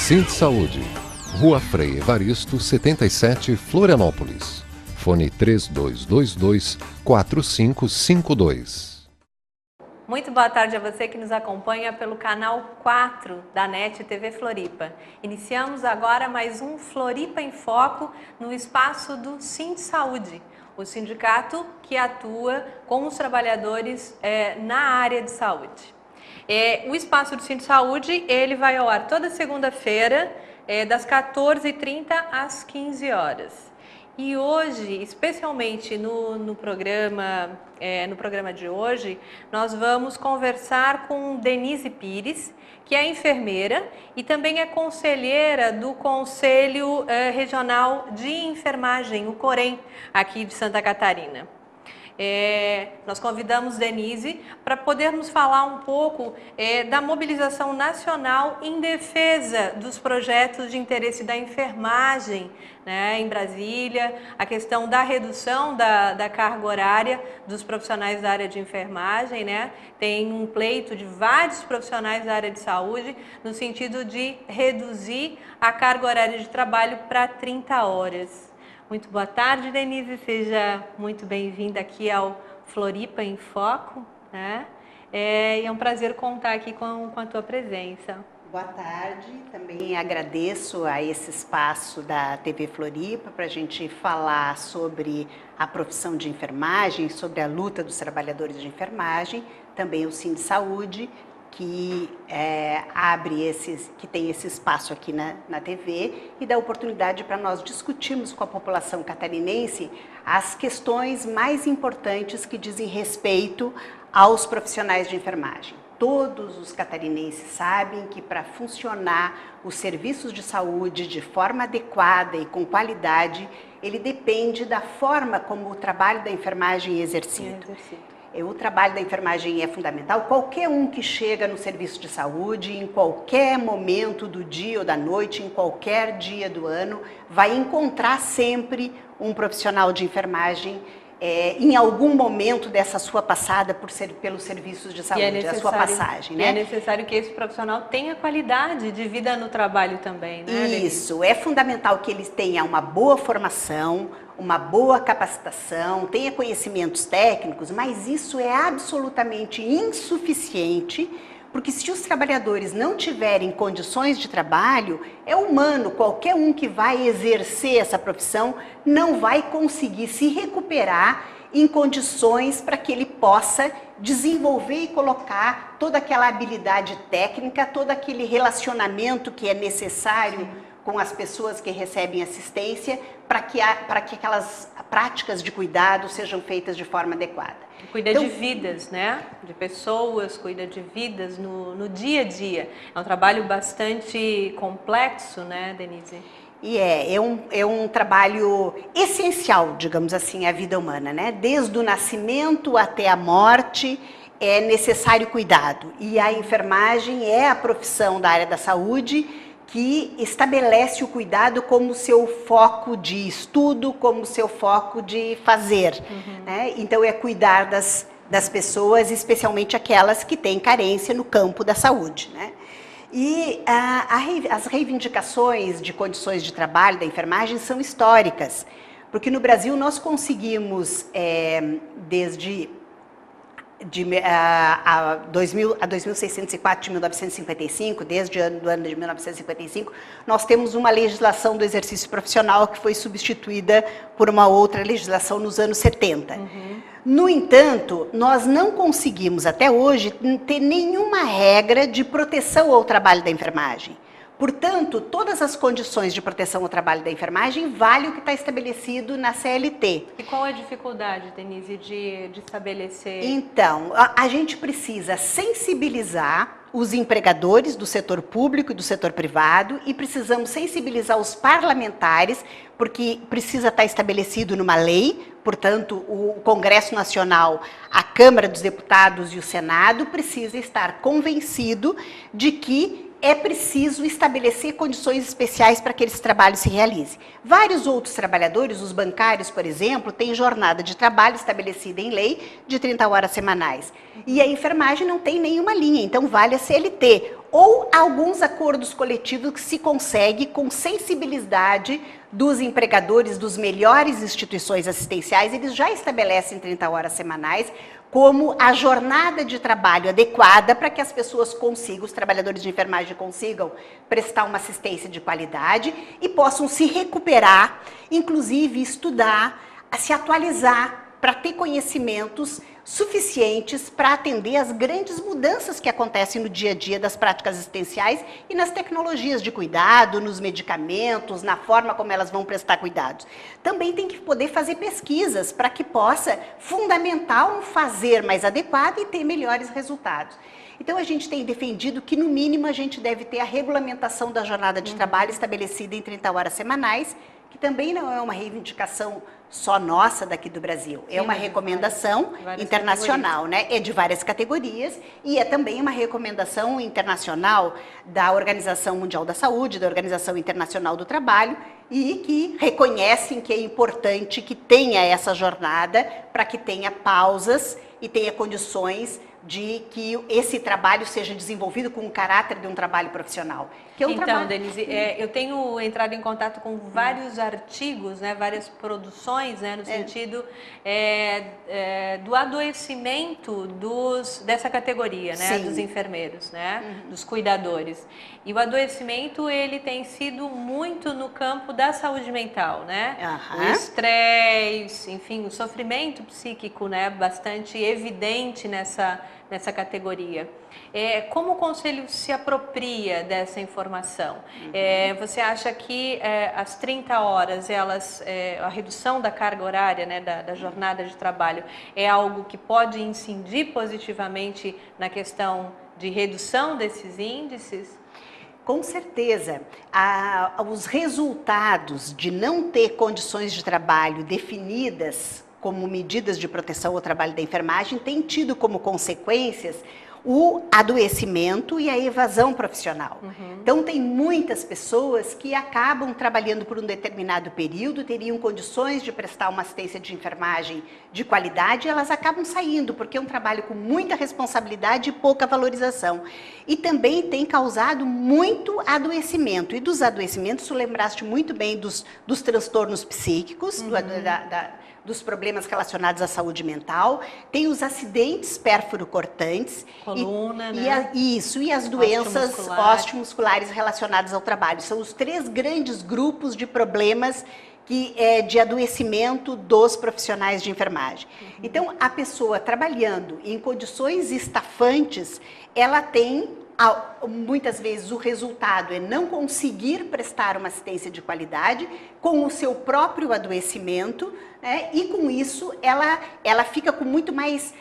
Sindsaúde, Rua Frei Evaristo, 77, Florianópolis. Fone 3222-4552. Muito boa tarde a você que nos acompanha pelo canal 4 da NET TV Floripa. Iniciamos agora mais um Floripa em Foco no espaço do Sindsaúde, o sindicato que atua com os trabalhadores na área de saúde. O espaço do Sindsaúde, ele vai ao ar toda segunda-feira, das 14h30 às 15 horas. E hoje, especialmente no programa de hoje, nós vamos conversar com Denise Pires, que é enfermeira e também é conselheira do Conselho Regional de Enfermagem, o COREN, aqui de Santa Catarina. Nós convidamos Denise para podermos falar um pouco da mobilização nacional em defesa dos projetos de interesse da enfermagem, né, em Brasília, a questão da redução da carga horária dos profissionais da área de enfermagem, né? Tem um pleito de vários profissionais da área de saúde no sentido de reduzir a carga horária de trabalho para 30 horas. Muito boa tarde, Denise, seja muito bem-vinda aqui ao Floripa em Foco, né? É um prazer contar aqui com a tua presença. Boa tarde, também agradeço a esse espaço da TV Floripa para a gente falar sobre a profissão de enfermagem, sobre a luta dos trabalhadores de enfermagem, também o Sindsaúde, que que tem esse espaço aqui na TV e dá oportunidade para nós discutirmos com a população catarinense as questões mais importantes que dizem respeito aos profissionais de enfermagem. Todos os catarinenses sabem que para funcionar os serviços de saúde de forma adequada e com qualidade, ele depende da forma como o trabalho da enfermagem é exercido. O trabalho da enfermagem é fundamental. Qualquer um que chega no serviço de saúde, em qualquer momento do dia ou da noite, em qualquer dia do ano, vai encontrar sempre um profissional de enfermagem em algum momento dessa sua passada pelos serviços de saúde, da sua passagem, né? É necessário que esse profissional tenha qualidade de vida no trabalho também, né? Isso, é fundamental que ele tenha uma boa formação, uma boa capacitação, tenha conhecimentos técnicos, mas isso é absolutamente insuficiente, porque se os trabalhadores não tiverem condições de trabalho, é humano, qualquer um que vai exercer essa profissão não vai conseguir se recuperar em condições para que ele possa desenvolver e colocar toda aquela habilidade técnica, todo aquele relacionamento que é necessário com as pessoas que recebem assistência para que aquelas práticas de cuidado sejam feitas de forma adequada. Cuida de vidas, né? De pessoas, cuida de vidas no dia a dia. É um trabalho bastante complexo, né, Denise? E é um trabalho essencial, digamos assim, à vida humana, né? Desde o nascimento até a morte é necessário cuidado. E a enfermagem é a profissão da área da saúde que estabelece o cuidado como seu foco de estudo, como seu foco de fazer. Né? Então, é cuidar das pessoas, especialmente aquelas que têm carência no campo da saúde. Né? E as reivindicações de condições de trabalho da enfermagem são históricas, porque no Brasil nós conseguimos, desde a 2604 de 1955, desde o ano de 1955, nós temos uma legislação do exercício profissional que foi substituída por uma outra legislação nos anos 70. No entanto, nós não conseguimos até hoje ter nenhuma regra de proteção ao trabalho da enfermagem. Portanto, todas as condições de proteção ao trabalho da enfermagem valem o que está estabelecido na CLT. E qual é a dificuldade, Denise, de estabelecer? Então, a gente precisa sensibilizar os empregadores do setor público e do setor privado e precisamos sensibilizar os parlamentares, porque precisa estar estabelecido numa lei, portanto, o Congresso Nacional, a Câmara dos Deputados e o Senado precisa estar convencido de que é preciso estabelecer condições especiais para que esse trabalho se realize. Vários outros trabalhadores, os bancários, por exemplo, têm jornada de trabalho estabelecida em lei de 30 horas semanais. E a enfermagem não tem nenhuma linha, então vale a CLT. Ou alguns acordos coletivos que se consegue com sensibilidade dos empregadores dos melhores instituições assistenciais, eles já estabelecem 30 horas semanais como a jornada de trabalho adequada para que as pessoas consigam, os trabalhadores de enfermagem consigam prestar uma assistência de qualidade e possam se recuperar, inclusive estudar, se atualizar para ter conhecimentos suficientes para atender às grandes mudanças que acontecem no dia a dia das práticas assistenciais e nas tecnologias de cuidado, nos medicamentos, na forma como elas vão prestar cuidados. Também tem que poder fazer pesquisas para que possa fundamentar um fazer mais adequado e ter melhores resultados. Então, a gente tem defendido que, no mínimo, a gente deve ter a regulamentação da jornada de trabalho estabelecida em 30 horas semanais, que também não é uma reivindicação só nossa daqui do Brasil, é uma recomendação internacional, né? É de várias categorias e é também uma recomendação internacional da Organização Mundial da Saúde, da Organização Internacional do Trabalho, e que reconhecem que é importante que tenha essa jornada para que tenha pausas e tenha condições de que esse trabalho seja desenvolvido com o caráter de um trabalho profissional. Que é um trabalho... Denise, eu tenho entrado em contato com vários artigos, né, várias produções, né, no sentido do adoecimento dessa categoria, né, dos enfermeiros, né, dos cuidadores. E o adoecimento, ele tem sido muito no campo da saúde mental, né? O estresse, enfim, o sofrimento psíquico, né, bastante evidente nessa categoria. Como o Conselho se apropria dessa informação? Você acha que as 30 horas, a redução da carga horária, né, da jornada de trabalho, é algo que pode incidir positivamente na questão de redução desses índices? Com certeza. Os resultados de não ter condições de trabalho definidas como medidas de proteção ao trabalho da enfermagem têm tido como consequências o adoecimento e a evasão profissional. Então, tem muitas pessoas que acabam trabalhando por um determinado período, teriam condições de prestar uma assistência de enfermagem de qualidade, e elas acabam saindo, porque é um trabalho com muita responsabilidade e pouca valorização. E também tem causado muito adoecimento. E dos adoecimentos, tu lembraste muito bem dos transtornos psíquicos, dos problemas relacionados à saúde mental, tem os acidentes pérfuro-cortantes, coluna, e as doenças osteomusculares relacionadas ao trabalho. São os 3 grandes grupos de problemas de adoecimento dos profissionais de enfermagem. Então, a pessoa trabalhando em condições estafantes, ela tem, muitas vezes, o resultado é não conseguir prestar uma assistência de qualidade com o seu próprio adoecimento, né? E com isso ela fica com muito mais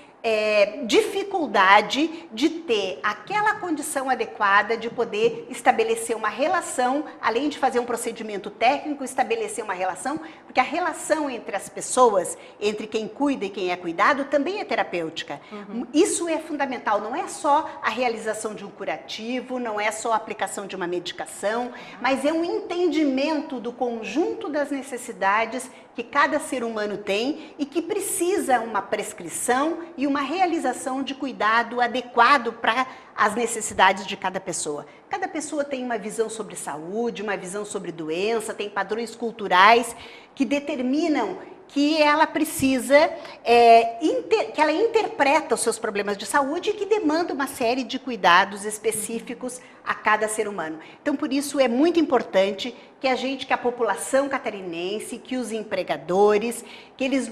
dificuldade de ter aquela condição adequada de poder estabelecer uma relação, além de fazer um procedimento técnico, estabelecer uma relação, porque a relação entre as pessoas, entre quem cuida e quem é cuidado, também é terapêutica. Isso é fundamental, não é só a realização de um curativo, não é só a aplicação de uma medicação, mas é um entendimento do conjunto das necessidades que cada ser humano tem e que precisa uma prescrição e uma realização de cuidado adequado para as necessidades de cada pessoa. Cada pessoa tem uma visão sobre saúde, uma visão sobre doença, tem padrões culturais que determinam que ela precisa, que ela interpreta os seus problemas de saúde e que demanda uma série de cuidados específicos a cada ser humano. Então, por isso é muito importante que a população catarinense, que os empregadores, que eles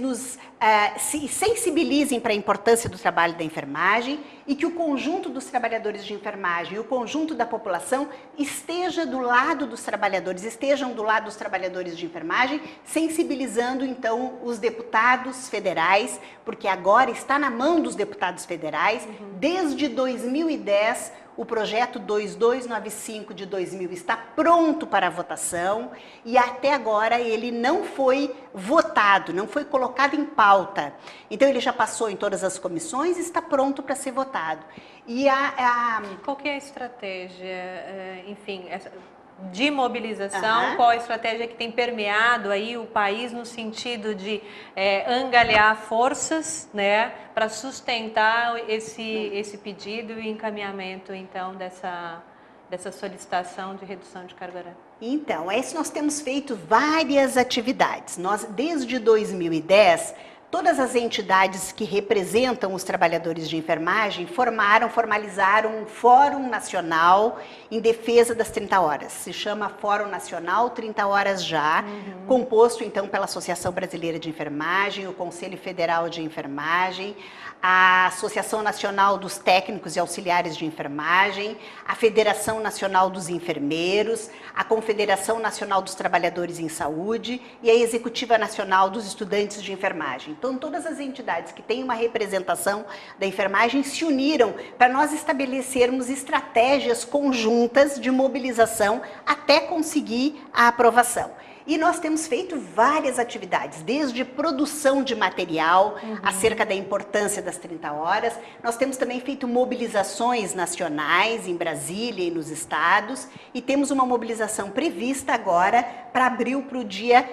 se sensibilizem para a importância do trabalho da enfermagem e que o conjunto dos trabalhadores de enfermagem e o conjunto da população estejam do lado dos trabalhadores de enfermagem, sensibilizando, então, os deputados federais, porque agora está na mão dos deputados federais, desde 2010, o projeto 2295 de 2000 está pronto para votação e até agora ele não foi votado, não foi colocado em pauta. Então ele já passou em todas as comissões e está pronto para ser votado. E Qual que é a estratégia, enfim, de mobilização? Qual a estratégia que tem permeado aí o país no sentido de angariar forças, né, para sustentar esse pedido e encaminhamento, então, dessa solicitação de redução de carga horária? Então, nós temos feito várias atividades. Nós, desde 2010, todas as entidades que representam os trabalhadores de enfermagem formalizaram um Fórum Nacional em defesa das 30 horas. Se chama Fórum Nacional 30 Horas Já, composto então pela Associação Brasileira de Enfermagem, o Conselho Federal de Enfermagem, a Associação Nacional dos Técnicos e Auxiliares de Enfermagem, a Federação Nacional dos Enfermeiros, a Confederação Nacional dos Trabalhadores em Saúde e a Executiva Nacional dos Estudantes de Enfermagem. Então, todas as entidades que têm uma representação da enfermagem se uniram para nós estabelecermos estratégias conjuntas de mobilização até conseguir a aprovação. E nós temos feito várias atividades, desde produção de material, acerca da importância das 30 horas. Nós temos também feito mobilizações nacionais em Brasília e nos estados. E temos uma mobilização prevista agora para abril, para o dia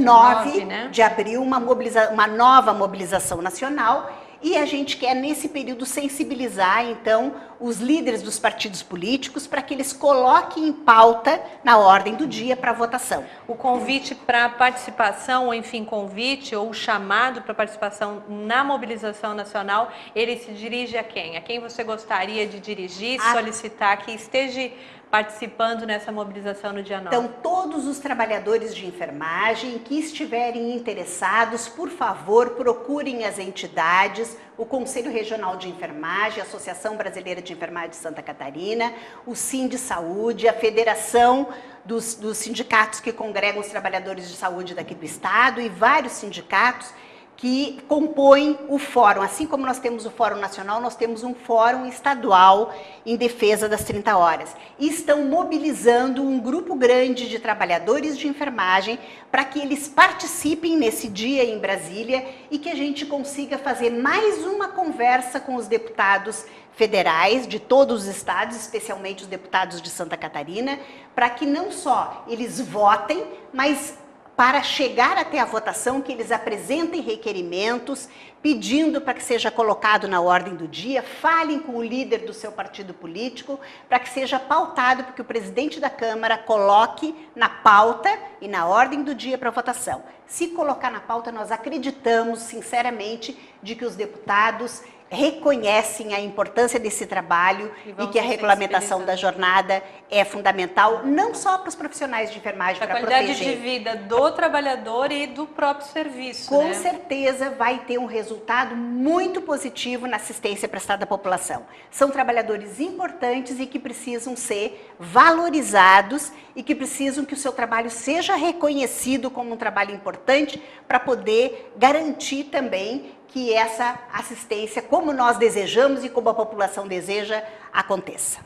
9 de abril, uma nova mobilização nacional. E a gente quer, nesse período, sensibilizar, então, os líderes dos partidos políticos para que eles coloquem em pauta na ordem do dia para votação. O convite para participação, ou enfim, convite ou chamado para participação na mobilização nacional, ele se dirige a quem? A quem você gostaria de dirigir, solicitar que esteja participando nessa mobilização no dia 9? Então, todos os trabalhadores de enfermagem que estiverem interessados, por favor, procurem as entidades, o Conselho Regional de Enfermagem, a Associação Brasileira de Enfermagem de Santa Catarina, o Sindisaúde, a Federação dos sindicatos que congregam os trabalhadores de saúde daqui do estado e vários sindicatos que compõem o fórum. Assim como nós temos o Fórum Nacional, nós temos um fórum estadual em defesa das 30 horas. E estão mobilizando um grupo grande de trabalhadores de enfermagem para que eles participem nesse dia em Brasília e que a gente consiga fazer mais uma conversa com os deputados federais de todos os estados, especialmente os deputados de Santa Catarina, para que não só eles votem, mas para chegar até a votação, que eles apresentem requerimentos, pedindo para que seja colocado na ordem do dia, falem com o líder do seu partido político, para que seja pautado, porque o presidente da Câmara coloque na pauta e na ordem do dia para votação. Se colocar na pauta, nós acreditamos, sinceramente, de que os deputados reconhecem a importância desse trabalho e que a regulamentação da jornada é fundamental, não só para os profissionais de enfermagem, para proteger. A qualidade de vida do trabalhador e do próprio serviço. Com certeza vai ter um resultado muito positivo na assistência prestada à população. São trabalhadores importantes e que precisam ser valorizados e que precisam que o seu trabalho seja reconhecido como um trabalho importante para poder garantir também que essa assistência, como nós desejamos e como a população deseja, aconteça.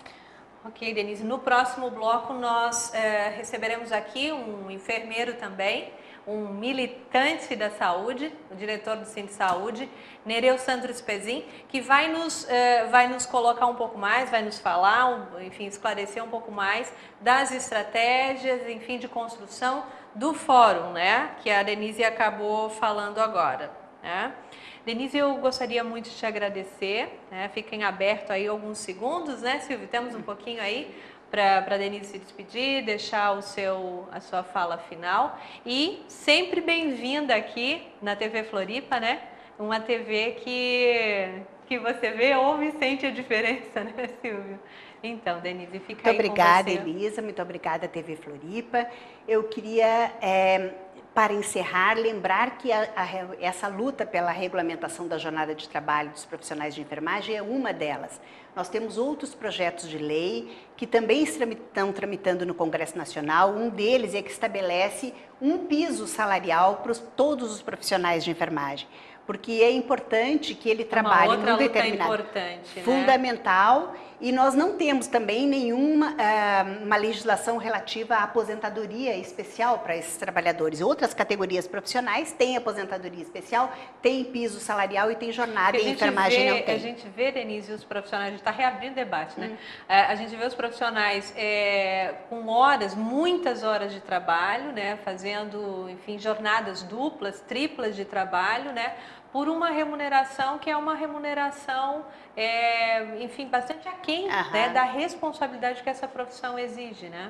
Ok, Denise. No próximo bloco nós receberemos aqui um enfermeiro também, um militante da saúde, o diretor do Sindisaúde, Nereu Sandro Spezin, que vai nos colocar um pouco mais, vai nos falar, enfim, esclarecer um pouco mais das estratégias, enfim, de construção do fórum, né, que a Denise acabou falando agora, né? Denise, eu gostaria muito de te agradecer, né? Fiquem abertos aí alguns segundos, né, Silvio? Temos um pouquinho aí para a Denise se despedir, deixar a sua fala final. E sempre bem-vinda aqui na TV Floripa, né? Uma TV que você vê, ouve e sente a diferença, né, Silvio? Então, Denise, fica aí com você. Muito obrigada, Elisa. Muito obrigada, TV Floripa. Eu queria, para encerrar, lembrar que essa luta pela regulamentação da jornada de trabalho dos profissionais de enfermagem é uma delas. Nós temos outros projetos de lei que também estão tramitando no Congresso Nacional. Um deles é que estabelece um piso salarial para todos os profissionais de enfermagem. porque é importante que ele trabalhe num determinado fundamental, e nós não temos também nenhuma uma legislação relativa à aposentadoria especial para esses trabalhadores. Outras categorias profissionais têm aposentadoria especial, têm piso salarial e têm jornada, e a enfermagem não tem. A gente vê, Denise, os profissionais, a gente está reabrindo o debate, né? A gente vê os profissionais com horas, muitas horas de trabalho, né? Fazendo, enfim, jornadas duplas, triplas de trabalho, né? Por uma remuneração que é uma remuneração, enfim, bastante aquém, né, da responsabilidade que essa profissão exige, né?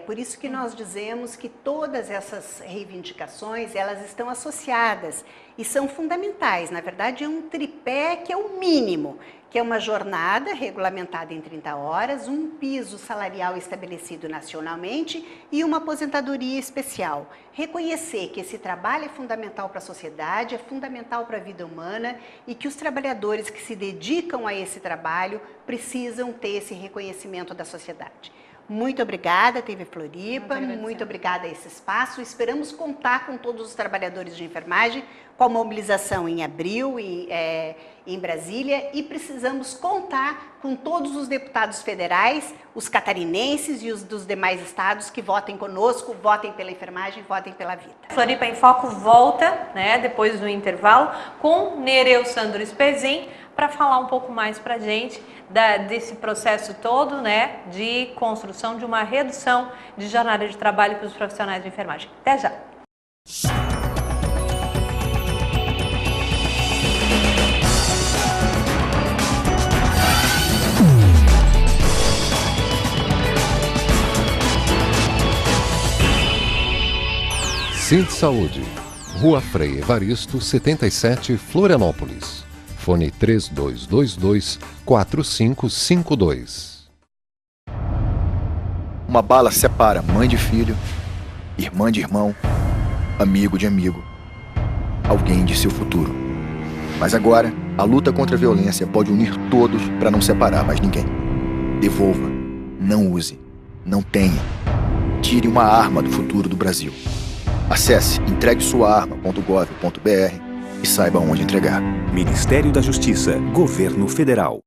Por isso que nós dizemos que todas essas reivindicações, elas estão associadas e são fundamentais. Na verdade, é um tripé que é o mínimo, que é uma jornada regulamentada em 30 horas, um piso salarial estabelecido nacionalmente e uma aposentadoria especial. Reconhecer que esse trabalho é fundamental para a sociedade, é fundamental para a vida humana, e que os trabalhadores que se dedicam a esse trabalho precisam ter esse reconhecimento da sociedade. Muito obrigada, TV Floripa, muito obrigada a esse espaço. Esperamos contar com todos os trabalhadores de enfermagem, com a mobilização em abril em Brasília, e precisamos contar com todos os deputados federais, os catarinenses e os dos demais estados que votem conosco, votem pela enfermagem, votem pela vida. Floripa em Foco volta, né, depois do intervalo, com Nereu Sandro Spezin, para falar um pouco mais para a gente desse processo todo, né, de construção de uma redução de jornada de trabalho para os profissionais de enfermagem. Até já! Sind Saúde, Rua Frei Evaristo, 77, Florianópolis. Fone 3222-4552. Uma bala separa mãe de filho, irmã de irmão, amigo de amigo, alguém de seu futuro. Mas agora, a luta contra a violência pode unir todos para não separar mais ninguém. Devolva, não use, não tenha. Tire uma arma do futuro do Brasil. Acesse entreguesuaarma.gov.br e saiba onde entregar. Ministério da Justiça, Governo Federal.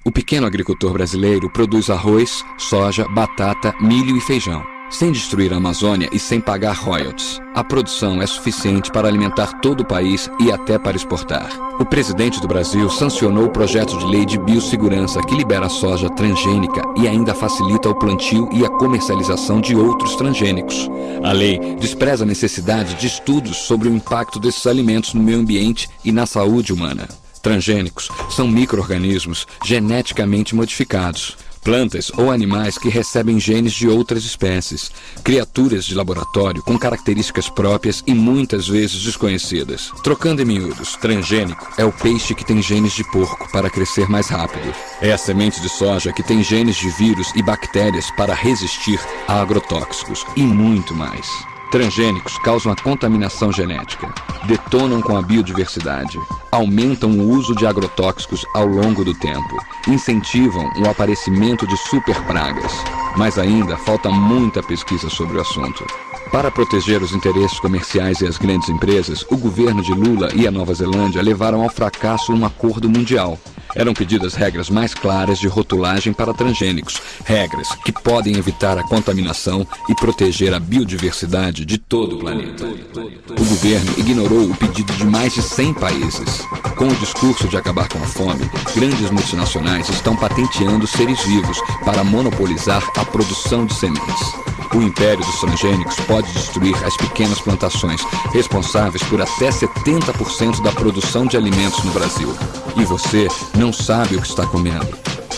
O pequeno agricultor brasileiro produz arroz, soja, batata, milho e feijão, sem destruir a Amazônia e sem pagar royalties. A produção é suficiente para alimentar todo o país e até para exportar. O presidente do Brasil sancionou o projeto de lei de biossegurança que libera a soja transgênica e ainda facilita o plantio e a comercialização de outros transgênicos. A lei despreza a necessidade de estudos sobre o impacto desses alimentos no meio ambiente e na saúde humana. Transgênicos são micro-organismos geneticamente modificados, plantas ou animais que recebem genes de outras espécies, criaturas de laboratório com características próprias e muitas vezes desconhecidas. Trocando em miúdos, transgênico é o peixe que tem genes de porco para crescer mais rápido. É a semente de soja que tem genes de vírus e bactérias para resistir a agrotóxicos e muito mais. Transgênicos causam a contaminação genética, detonam com a biodiversidade, aumentam o uso de agrotóxicos ao longo do tempo, incentivam o aparecimento de superpragas. Mas ainda falta muita pesquisa sobre o assunto. Para proteger os interesses comerciais e as grandes empresas, o governo de Lula e a Nova Zelândia levaram ao fracasso um acordo mundial. Eram pedidas regras mais claras de rotulagem para transgênicos, regras que podem evitar a contaminação e proteger a biodiversidade de todo o planeta. O governo ignorou o pedido de mais de 100 países. Com o discurso de acabar com a fome, grandes multinacionais estão patenteando seres vivos para monopolizar a produção de sementes. O império dos transgênicos pode destruir as pequenas plantações, responsáveis por até 70% da produção de alimentos no Brasil. E você não sabe o que está comendo.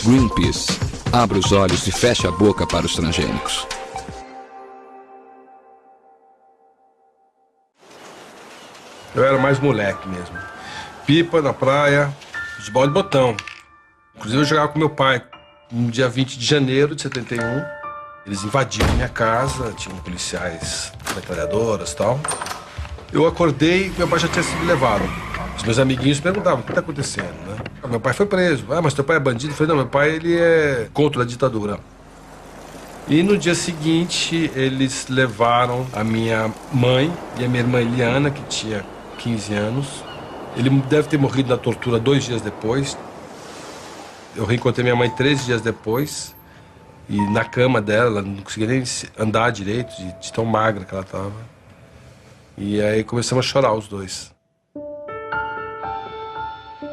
Greenpeace. Abra os olhos e feche a boca para os transgênicos. Eu era mais moleque mesmo. Pipa na praia, futebol de botão. Inclusive eu jogava com meu pai no dia 20 de janeiro de 71. Eles invadiram minha casa, tinham policiais, metralhadoras e tal. Eu acordei e meu pai já tinha sido levado. Os meus amiguinhos perguntavam, o que está acontecendo, né? Meu pai foi preso. Ah, mas teu pai é bandido? Eu falei, não, meu pai ele é contra a ditadura. E no dia seguinte, eles levaram a minha mãe e a minha irmã Eliana, que tinha 15 anos, Ele deve ter morrido na tortura 2 dias depois. Eu reencontrei minha mãe 13 dias depois. E na cama dela, ela não conseguia nem andar direito, de tão magra que ela estava. E aí começamos a chorar os dois.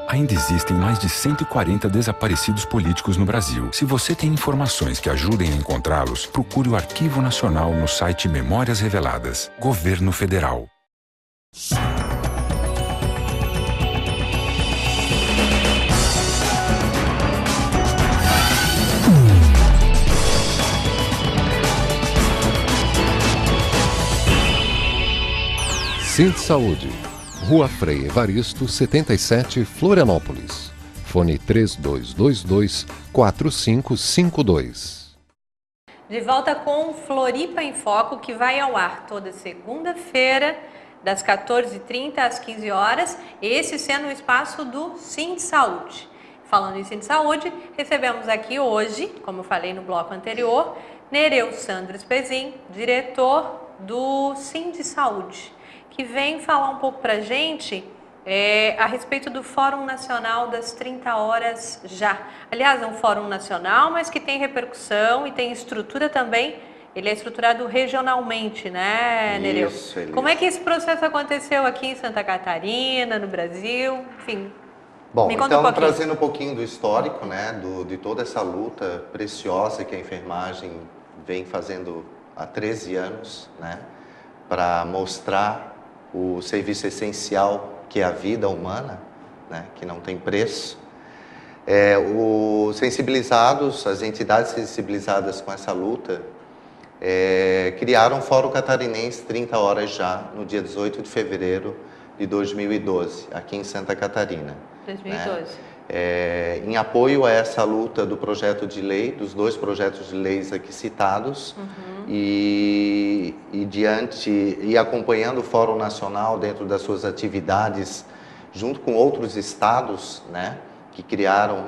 Ainda existem mais de 140 desaparecidos políticos no Brasil. Se você tem informações que ajudem a encontrá-los, procure o Arquivo Nacional no site Memórias Reveladas. Governo Federal. Sind Saúde, Rua Frei Evaristo, 77, Florianópolis. Fone 3222-4552. De volta com Floripa em Foco, que vai ao ar toda segunda-feira, das 14h30 às 15 horas, esse sendo o espaço do Sind Saúde. Falando em Sind Saúde, recebemos aqui hoje, como eu falei no bloco anterior, Nereu Sandro Spezin, diretor do Sind Saúde, que vem falar um pouco para a gente a respeito do Fórum Nacional das 30 Horas Já. Aliás, é um fórum nacional, mas que tem repercussão e tem estrutura também. Ele é estruturado regionalmente, né, Nereu? Isso, Elis. Como é que esse processo aconteceu aqui em Santa Catarina, no Brasil? Enfim, Bom, me conta então um pouquinho. trazendo um pouquinho do histórico, né, de toda essa luta preciosa que a enfermagem vem fazendo há 13 anos, né, para mostrar o serviço essencial que é a vida humana, né, que não tem preço. As entidades sensibilizadas com essa luta criaram o Fórum Catarinense 30 Horas Já, no dia 18 de fevereiro de 2012, aqui em Santa Catarina. 2012. Né? Em apoio a essa luta do projeto de lei, dos 2 projetos de leis aqui citados, e acompanhando o Fórum Nacional dentro das suas atividades, junto com outros estados, né, que criaram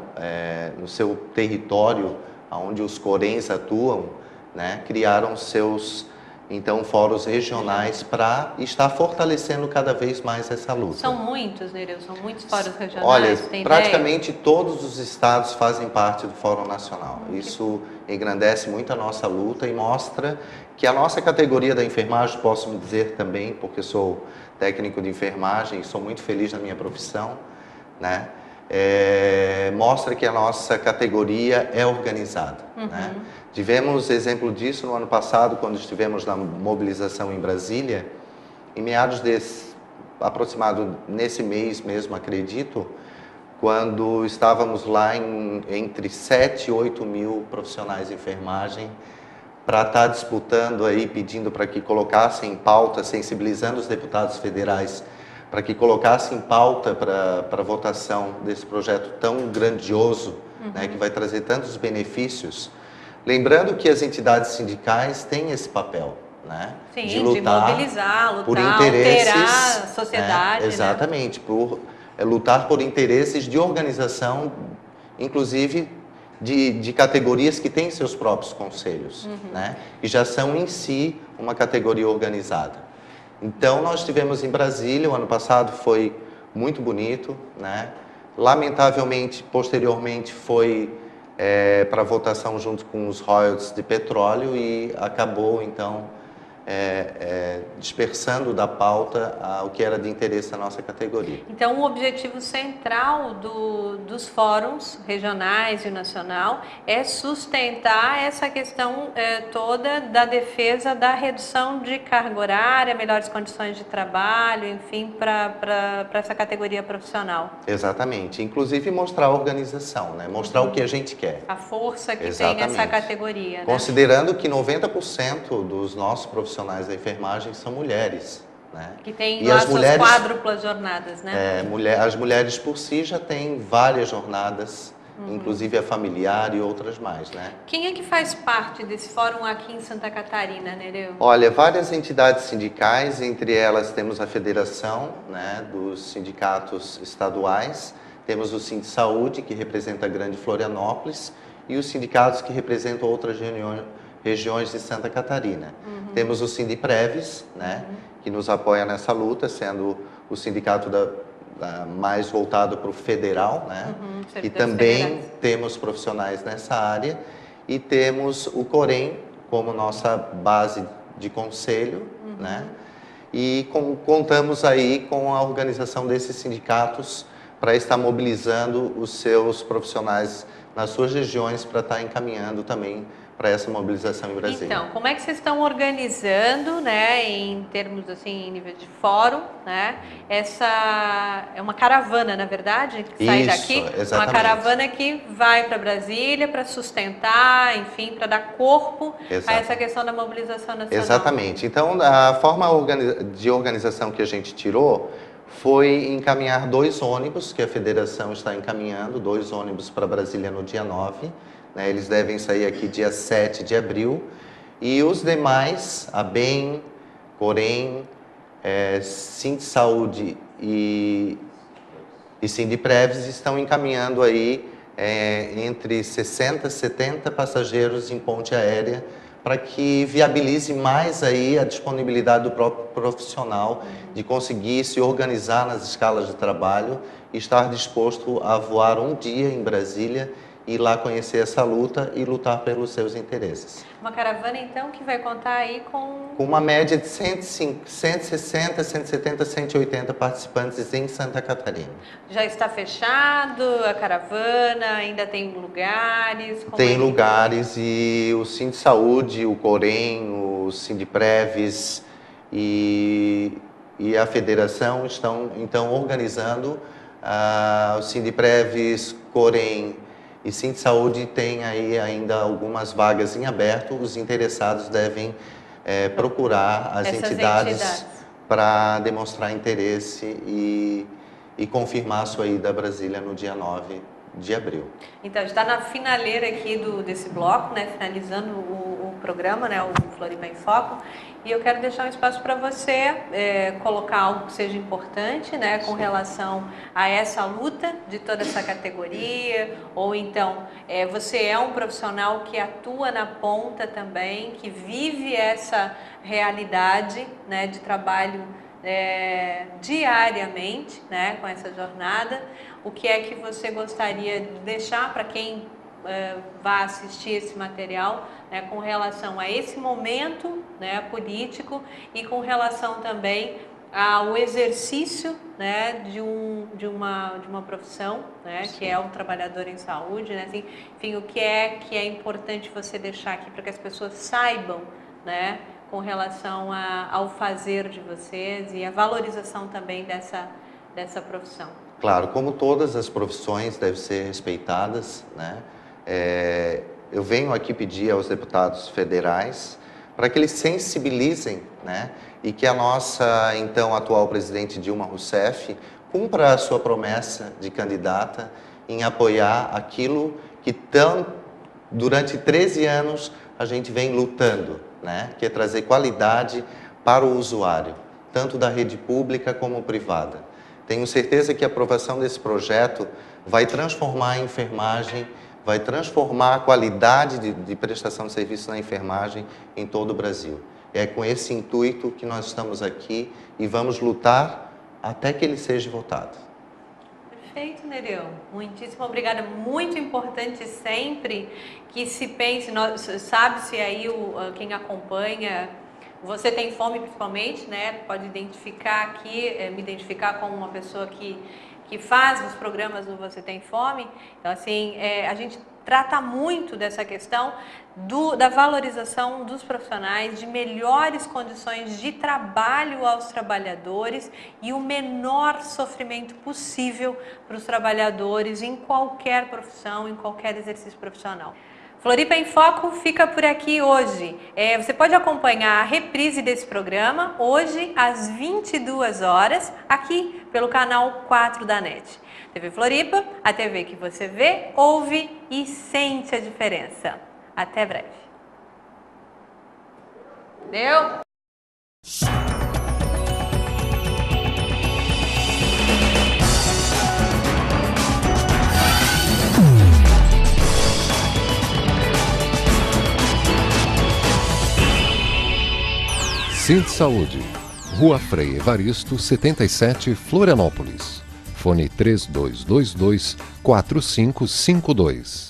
no seu território, onde os Corems atuam, né, criaram seus fóruns regionais para estar fortalecendo cada vez mais essa luta. São muitos, Nereu? São muitos fóruns regionais? Olha, tem praticamente todos os estados fazem parte do Fórum Nacional. Isso engrandece muito a nossa luta e mostra que a nossa categoria da enfermagem, posso me dizer também, porque sou técnico de enfermagem e sou muito feliz na minha profissão, né? Mostra que a nossa categoria é organizada. Né? Tivemos exemplo disso no ano passado, quando estivemos na mobilização em Brasília, em meados aproximado nesse mês mesmo, acredito, quando estávamos lá entre 7 e 8 mil profissionais de enfermagem para estar disputando aí, pedindo para que colocassem em pauta, sensibilizando os deputados federais para que colocasse em pauta para votação desse projeto tão grandioso, né, que vai trazer tantos benefícios. Lembrando que as entidades sindicais têm esse papel, né, Sim, de lutar, de mobilizar, por interesses, alterar a sociedade. né, exatamente, por lutar por interesses de organização, inclusive de categorias que têm seus próprios conselhos, né, e já são em si uma categoria organizada. Então, nós estivemos em Brasília, o ano passado foi muito bonito, né? Lamentavelmente, posteriormente, foi para votação junto com os royalties de petróleo e acabou, então, dispersando da pauta o que era de interesse da nossa categoria. Então, o objetivo central dos fóruns regionais e nacional é sustentar essa questão toda da defesa da redução de carga horária, melhores condições de trabalho, enfim, para essa categoria profissional. Exatamente. Inclusive mostrar a organização, né? Mostrar o que a gente quer. A força que Exatamente. tem essa categoria. Né? Considerando que 90% dos nossos profissionais da enfermagem são mulheres. Né? Que tem e lá as suas mulheres, quádruplas jornadas, né? As mulheres por si já têm várias jornadas, inclusive a familiar e outras mais, né? Quem é que faz parte desse fórum aqui em Santa Catarina, Nereu? Olha, várias entidades sindicais, entre elas temos a Federação, né, dos Sindicatos Estaduais, temos o Sind Saúde, que representa a Grande Florianópolis, e os sindicatos que representam outras regiões de Santa Catarina. Temos o Sindipreves, né, que nos apoia nessa luta, sendo o sindicato mais voltado para o federal, né? E também federais. Temos profissionais nessa área e temos o Corém como nossa base de conselho, né? E contamos aí com a organização desses sindicatos para estar mobilizando os seus profissionais nas suas regiões para estar encaminhando também para essa mobilização em Brasília. Então, como é que vocês estão organizando, né, em termos assim, em nível de fórum, né? Essa é uma caravana, na verdade, que sai daqui, exatamente. Uma caravana que vai para Brasília para sustentar, enfim, para dar corpo a essa questão da mobilização nacional. Exatamente. Então, a forma de organização que a gente tirou foi encaminhar 2 ônibus, que a federação está encaminhando, 2 ônibus para Brasília no dia 9. Né, eles devem sair aqui dia 7 de abril. E os demais, a BEM, Corém, Sindsaúde e Sindpreves, estão encaminhando aí entre 60 e 70 passageiros em ponte aérea para que viabilize mais aí a disponibilidade do próprio profissional de conseguir se organizar nas escalas de trabalho e estar disposto a voar um dia em Brasília, ir lá conhecer essa luta e lutar pelos seus interesses. Uma caravana, então, que vai contar aí com uma média de 160, 170, 180 participantes em Santa Catarina. Já está fechado a caravana? Ainda tem lugares? Tem lugares e o Sindsaúde, o Corém, o Sindpreves e a federação estão então organizando. O Sindpreves, Corém e Sindsaúde tem aí ainda algumas vagas em aberto. Os interessados devem procurar as entidades para demonstrar interesse e confirmar a sua ida a Brasília no dia 9 de abril. Então, está na finaleira aqui desse bloco, né, finalizando o programa, né, o Floripa em Foco, e eu quero deixar um espaço para você colocar algo que seja importante, né, com relação a essa luta de toda essa categoria, ou então você é um profissional que atua na ponta também, que vive essa realidade, né, de trabalho diariamente, né, com essa jornada. O que é que você gostaria de deixar para quem vai assistir esse material, né, com relação a esse momento, né, político e com relação também ao exercício, né, de uma profissão, né, que é o trabalhador em saúde, né, assim, enfim, o que é importante você deixar aqui para que as pessoas saibam, né, com relação ao fazer de vocês e a valorização também dessa profissão. Claro, como todas as profissões devem ser respeitadas, né? Eu venho aqui pedir aos deputados federais para que eles sensibilizem, né? E que a nossa, então, atual presidente Dilma Rousseff cumpra a sua promessa de candidata em apoiar aquilo que durante 13 anos a gente vem lutando, né? Que é trazer qualidade para o usuário, tanto da rede pública como privada. Tenho certeza que a aprovação desse projeto vai transformar a enfermagem, vai transformar a qualidade de prestação de serviço na enfermagem em todo o Brasil. É com esse intuito que nós estamos aqui e vamos lutar até que ele seja votado. Perfeito, Nereu. Muitíssimo obrigada. Muito importante sempre que se pense, sabe-se aí quem acompanha. Você tem fome, principalmente, né? Pode identificar aqui, me identificar como uma pessoa que faz os programas do Você Tem Fome. Então, assim, a gente trata muito dessa questão da valorização dos profissionais, de melhores condições de trabalho aos trabalhadores e o menor sofrimento possível para os trabalhadores em qualquer profissão, em qualquer exercício profissional. Floripa em Foco fica por aqui hoje. Você pode acompanhar a reprise desse programa hoje às 22 horas, aqui pelo canal 4 da NET. TV Floripa, a TV que você vê, ouve e sente a diferença. Até breve. Deu? Sindsaúde, Rua Frei Evaristo, 77, Florianópolis. Fone 3222-4552.